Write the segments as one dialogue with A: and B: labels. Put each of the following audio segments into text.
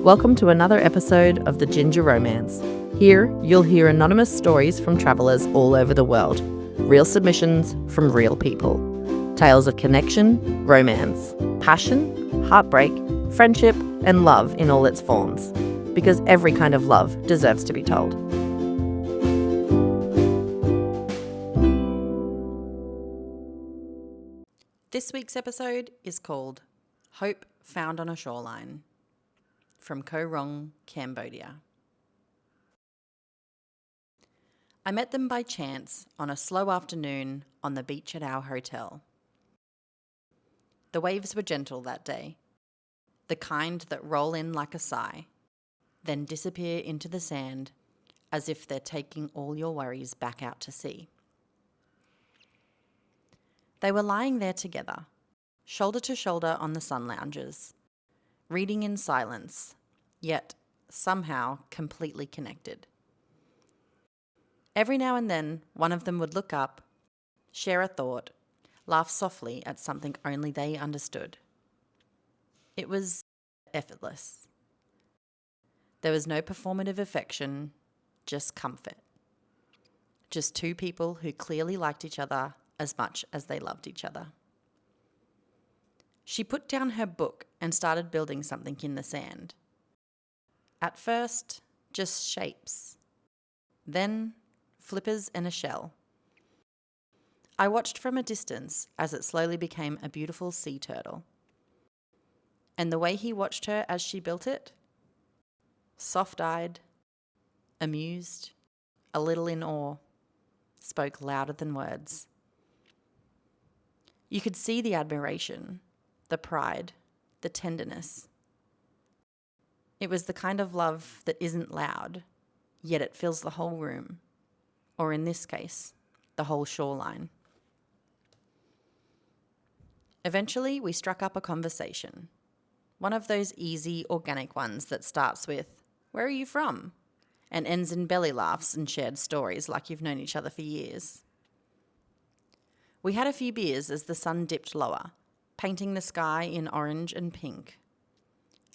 A: Welcome to another episode of the Ginger ROAMance. Here, you'll hear anonymous stories from travellers all over the world. Real submissions from real people. Tales of connection, romance, passion, heartbreak, friendship, and love in all its forms. Because every kind of love deserves to be told. This week's episode is called Hope Found on a Shoreline, from Koh Rong, Cambodia. I met them by chance on a slow afternoon on the beach at our hotel. The waves were gentle that day, the kind that roll in like a sigh, then disappear into the sand as if they're taking all your worries back out to sea. They were lying there together, shoulder to shoulder on the sun lounges, reading in silence, yet somehow completely connected. Every now and then, one of them would look up, share a thought, laugh softly at something only they understood. It was effortless. There was no performative affection, just comfort. Just two people who clearly liked each other as much as they loved each other. She put down her book and started building something in the sand. At first, just shapes. Then, flippers and a shell. I watched from a distance as it slowly became a beautiful sea turtle. And the way he watched her as she built it, soft-eyed, amused, a little in awe, spoke louder than words. You could see the admiration, the pride, the tenderness. It was the kind of love that isn't loud, yet it fills the whole room, or in this case, the whole shoreline. Eventually, we struck up a conversation. One of those easy, organic ones that starts with, "Where are you from?" and ends in belly laughs and shared stories like you've known each other for years. We had a few beers as the sun dipped lower, painting the sky in orange and pink,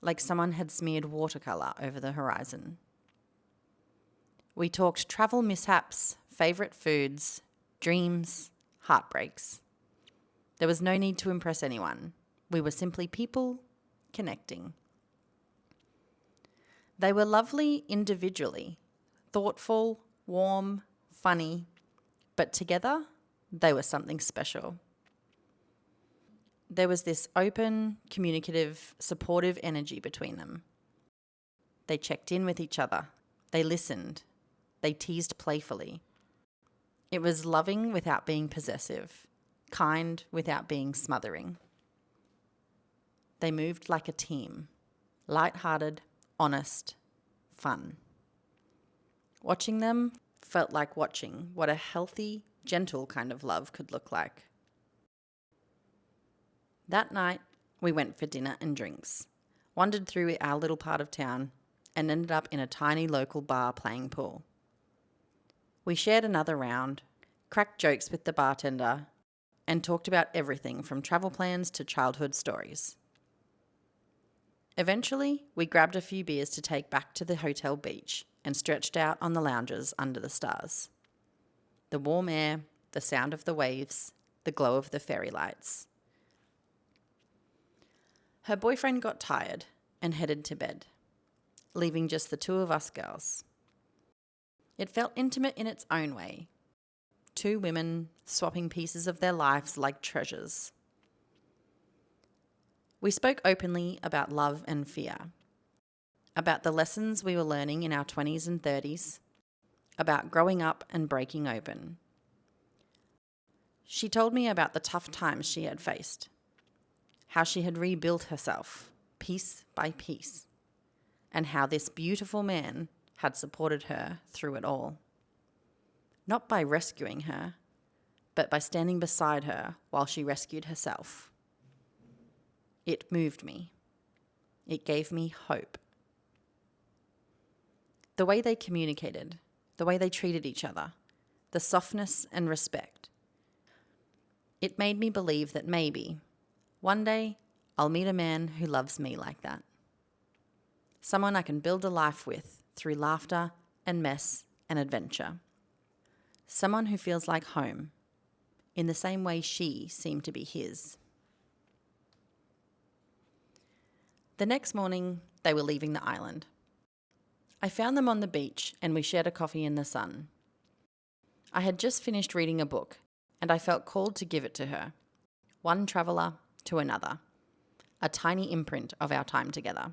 A: like someone had smeared watercolour over the horizon. We talked travel mishaps, favourite foods, dreams, heartbreaks. There was no need to impress anyone. We were simply people connecting. They were lovely individually, thoughtful, warm, funny, but together they were something special. There was this open, communicative, supportive energy between them. They checked in with each other. They listened. They teased playfully. It was loving without being possessive, kind without being smothering. They moved like a team, light-hearted, honest, fun. Watching them felt like watching what a healthy, gentle kind of love could look like. That night, we went for dinner and drinks, wandered through our little part of town, and ended up in a tiny local bar playing pool. We shared another round, cracked jokes with the bartender, and talked about everything from travel plans to childhood stories. Eventually, we grabbed a few beers to take back to the hotel beach and stretched out on the lounges under the stars. The warm air, the sound of the waves, the glow of the fairy lights. Her boyfriend got tired and headed to bed, leaving just the two of us girls. It felt intimate in its own way. Two women swapping pieces of their lives like treasures. We spoke openly about love and fear, about the lessons we were learning in our 20s and 30s, about growing up and breaking open. She told me about the tough times she had faced, how she had rebuilt herself, piece by piece, and how this beautiful man had supported her through it all. Not by rescuing her, but by standing beside her while she rescued herself. It moved me. It gave me hope. The way they communicated, the way they treated each other, the softness and respect. It made me believe that maybe, one day, I'll meet a man who loves me like that. Someone I can build a life with through laughter and mess and adventure. Someone who feels like home, in the same way she seemed to be his. The next morning, they were leaving the island. I found them on the beach and we shared a coffee in the sun. I had just finished reading a book and I felt called to give it to her. One traveller to another. A tiny imprint of our time together.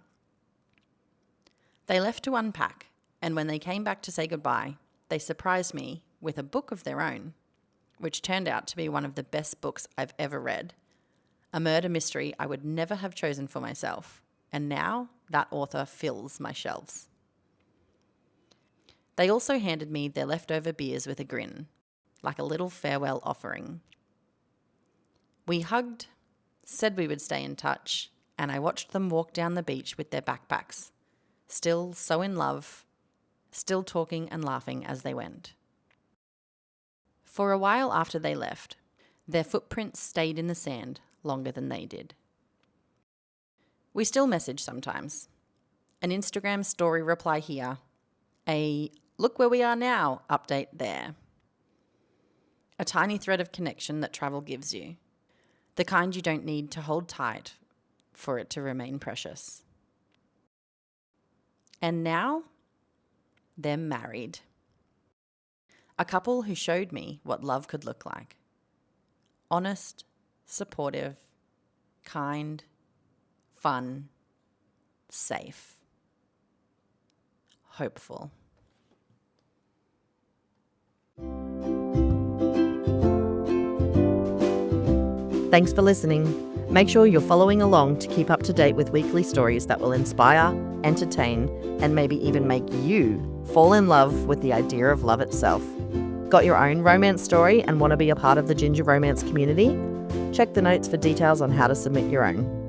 A: They left to unpack, and when they came back to say goodbye, they surprised me with a book of their own, which turned out to be one of the best books I've ever read. A murder mystery I would never have chosen for myself, and now that author fills my shelves. They also handed me their leftover beers with a grin, like a little farewell offering. We hugged, said we would stay in touch, and I watched them walk down the beach with their backpacks, still so in love, still talking and laughing as they went. For a while after they left, their footprints stayed in the sand longer than they did. We still message sometimes. An Instagram story reply here, a "look where we are now" update there. A tiny thread of connection that travel gives you. The kind you don't need to hold tight for it to remain precious. And now, they're married. A couple who showed me what love could look like. Honest, supportive, kind, fun, safe, hopeful. Thanks for listening. Make sure you're following along to keep up to date with weekly stories that will inspire, entertain, and maybe even make you fall in love with the idea of love itself. Got your own romance story and want to be a part of the Ginger Romance community? Check the notes for details on how to submit your own.